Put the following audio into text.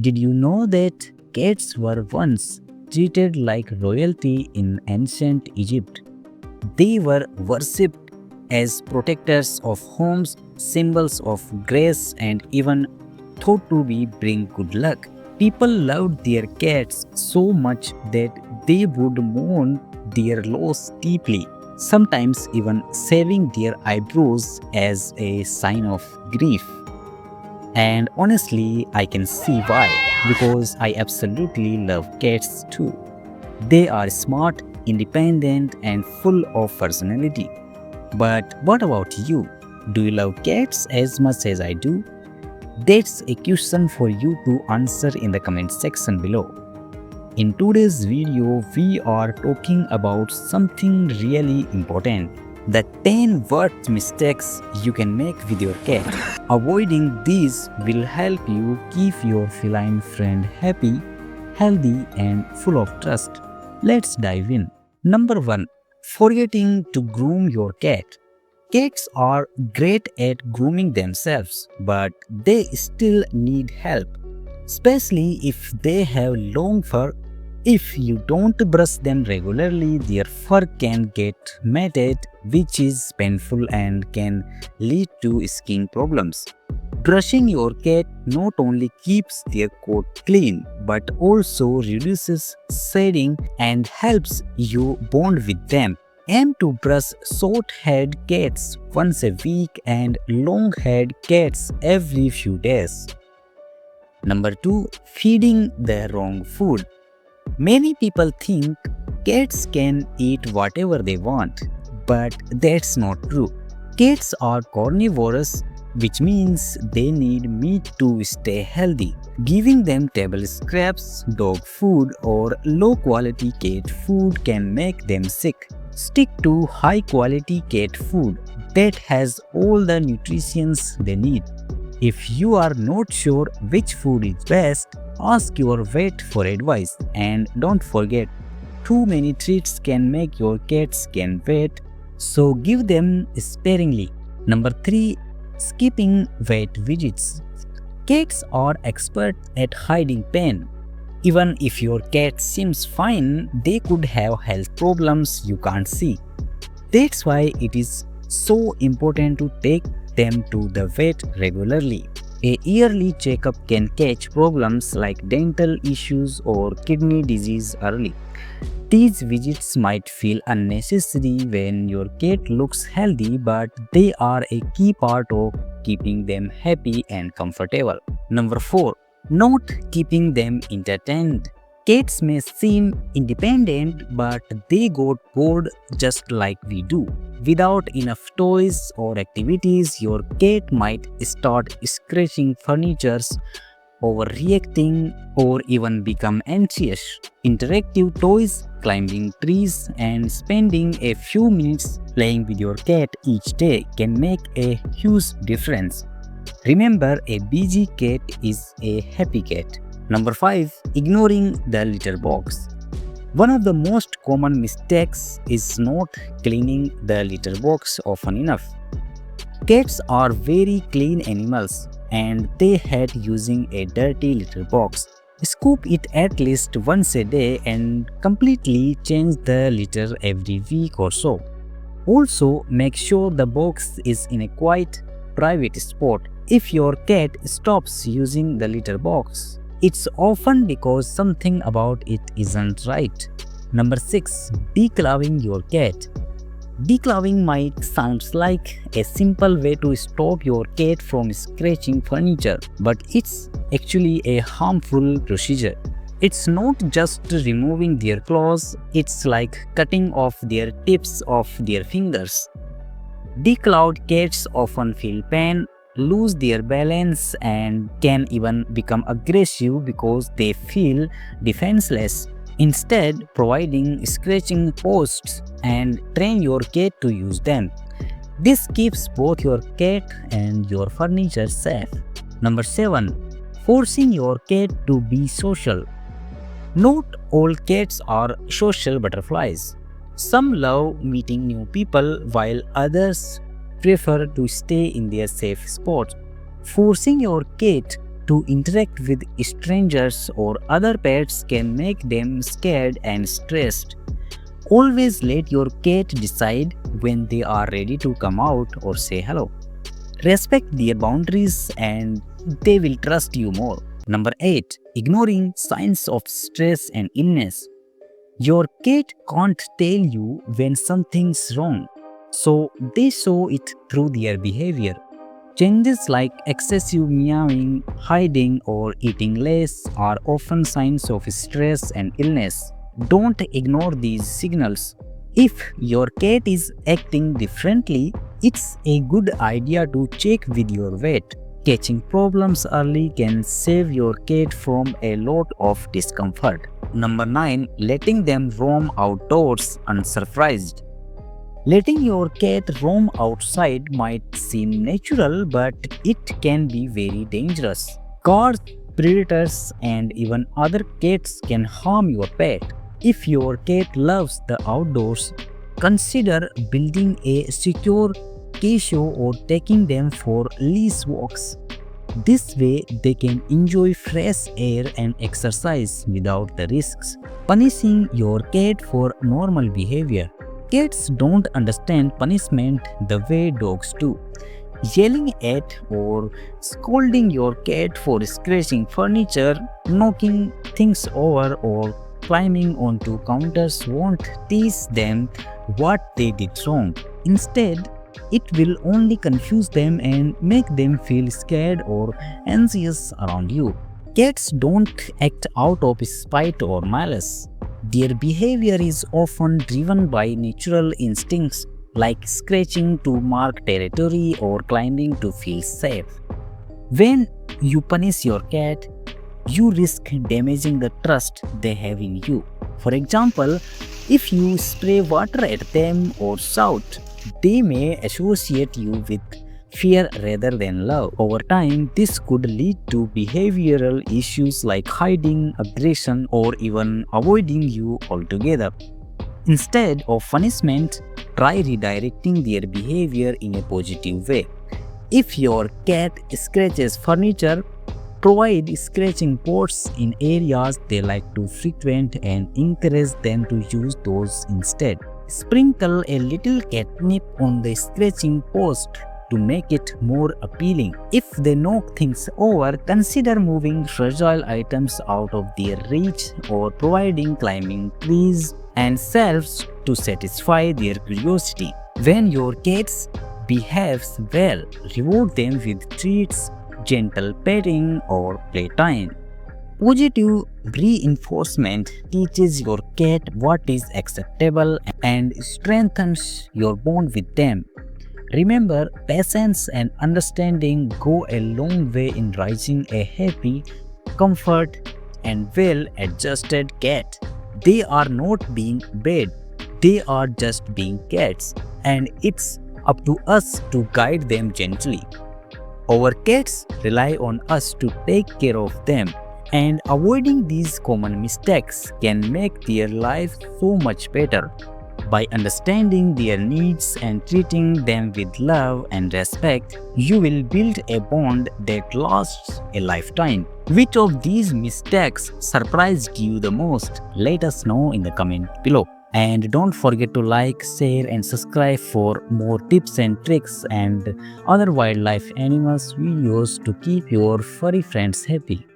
Did you know that cats were once treated like royalty in ancient Egypt? They were worshipped as protectors of homes, symbols of grace, and even thought to be bring good luck. People loved their cats so much that they would mourn their loss deeply, sometimes even shaving their eyebrows as a sign of grief. And honestly, I can see why, because I absolutely love cats too. They are smart, independent, and full of personality. But what about you? Do you love cats as much as I do? That's a question for you to answer in the comment section below. In today's video, we are talking about something really important, the 10 worst mistakes you can make with your cat. Avoiding these will help you keep your feline friend happy, healthy, and full of trust. Let's dive in. Number 1. Forgetting to groom your cat. Cats are great at grooming themselves, but they still need help, especially if they have long fur. If you don't brush them regularly, their fur can get matted, which is painful and can lead to skin problems. Brushing your cat not only keeps their coat clean but also reduces shedding and helps you bond with them. Aim to brush short-haired cats once a week and long-haired cats every few days. Number 2. Feeding the wrong food. Many people think cats can eat whatever they want, but that's not true. Cats are carnivorous, which means they need meat to stay healthy. Giving them table scraps, dog food, or low quality cat food can make them sick. Stick to high quality cat food that has all the nutrients they need. If you are not sure which food is best, ask your vet for advice, and don't forget, too many treats can make your cats gain weight, so give them sparingly. Number 3. Skipping vet visits. Cats are experts at hiding pain. Even if your cat seems fine, they could have health problems you can't see. That's why it is so important to take them to the vet regularly. A yearly checkup can catch problems like dental issues or kidney disease early. These visits might feel unnecessary when your cat looks healthy, but they are a key part of keeping them happy and comfortable. Number 4. Not keeping them entertained. Cats may seem independent, but they got bored just like we do. Without enough toys or activities, your cat might start scratching furniture, overreacting, or even become anxious. Interactive toys, climbing trees, and spending a few minutes playing with your cat each day can make a huge difference. Remember, a busy cat is a happy cat. Number 5. Ignoring the litter box. One of the most common mistakes is not cleaning the litter box often enough. Cats are very clean animals and they hate using a dirty litter box. Scoop it at least once a day and completely change the litter every week or so. Also, make sure the box is in a quiet, private spot. If your cat stops using the litter box, it's often because something about it isn't right. Number 6. Declawing your cat. Declawing might sound like a simple way to stop your cat from scratching furniture, but it's actually a harmful procedure. It's not just removing their claws, it's like cutting off their tips of their fingers. Declawed cats often feel pain, lose their balance, and can even become aggressive because they feel defenseless. Instead, providing scratching posts and train your cat to use them. This keeps both your cat and your furniture safe. Number 7. Forcing your cat to be social. Not all cats are social butterflies. Some love meeting new people while others prefer to stay in their safe spot. Forcing your cat to interact with strangers or other pets can make them scared and stressed. Always let your cat decide when they are ready to come out or say hello. Respect their boundaries and they will trust you more. Number 8. Ignoring signs of stress and illness. Your cat can't tell you when something's wrong, so they show it through their behavior. Changes like excessive meowing, hiding, or eating less are often signs of stress and illness. Don't ignore these signals. If your cat is acting differently, it's a good idea to check with your vet. Catching problems early can save your cat from a lot of discomfort. Number 9. Letting them roam outdoors unsupervised. Letting your cat roam outside might seem natural, but it can be very dangerous. Cars, predators, and even other cats can harm your pet. If your cat loves the outdoors, consider building a secure cage or taking them for leash walks. This way, they can enjoy fresh air and exercise without the risks. Punishing your cat for normal behavior. Cats don't understand punishment the way dogs do. Yelling at or scolding your cat for scratching furniture, knocking things over, or climbing onto counters won't teach them what they did wrong. Instead, it will only confuse them and make them feel scared or anxious around you. Cats don't act out of spite or malice. Their behavior is often driven by natural instincts like scratching to mark territory or climbing to feel safe. When you punish your cat, you risk damaging the trust they have in you. For example, if you spray water at them or shout, they may associate you with fear rather than love. Over time, this could lead to behavioral issues like hiding, aggression, or even avoiding you altogether. Instead of punishment, try redirecting their behavior in a positive way. If your cat scratches furniture, provide scratching pots in areas they like to frequent and encourage them to use those instead. Sprinkle a little catnip on the scratching post to make it more appealing. If they knock things over, consider moving fragile items out of their reach or providing climbing trees and shelves to satisfy their curiosity. When your cat behaves well, reward them with treats, gentle petting, or playtime. Positive reinforcement teaches your cat what is acceptable and strengthens your bond with them. Remember, patience and understanding go a long way in raising a happy, comfort, and well-adjusted cat. They are not being bad, they are just being cats, and it's up to us to guide them gently. Our cats rely on us to take care of them, and avoiding these common mistakes can make their lives so much better. By understanding their needs and treating them with love and respect, you will build a bond that lasts a lifetime. Which of these mistakes surprised you the most? Let us know in the comment below. And don't forget to like, share and subscribe for more tips and tricks and other wildlife animals videos to keep your furry friends happy.